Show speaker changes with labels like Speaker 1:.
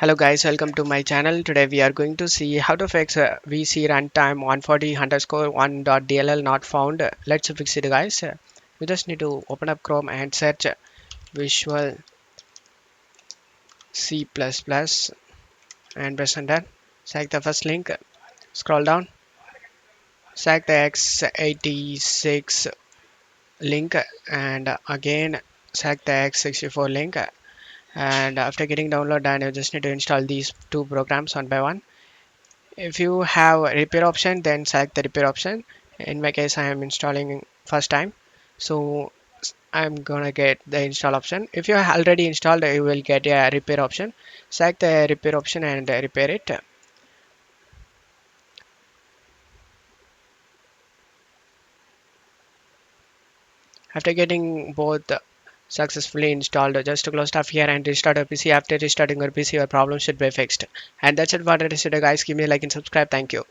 Speaker 1: Hello guys, welcome to my channel. Today we are going to see how to fix VC runtime 140 underscore 1.dll not found. Let's fix it guys. You just need to open up Chrome and search Visual C++ and press enter. Select the first link, scroll down, select the x86 link and again select the x64 link, and after getting download done you just need to install these two programs one by one. If you have a repair option, then select the repair option. In my case, I am installing first time, so I'm gonna get the install option. If you have already installed, you will get a repair option. Select the repair option and repair it. After getting both successfully installed, just to close stuff here and restart your PC. After restarting your PC, your problem should be fixed. And that's it for today's video, guys. Give me a like and subscribe. Thank you.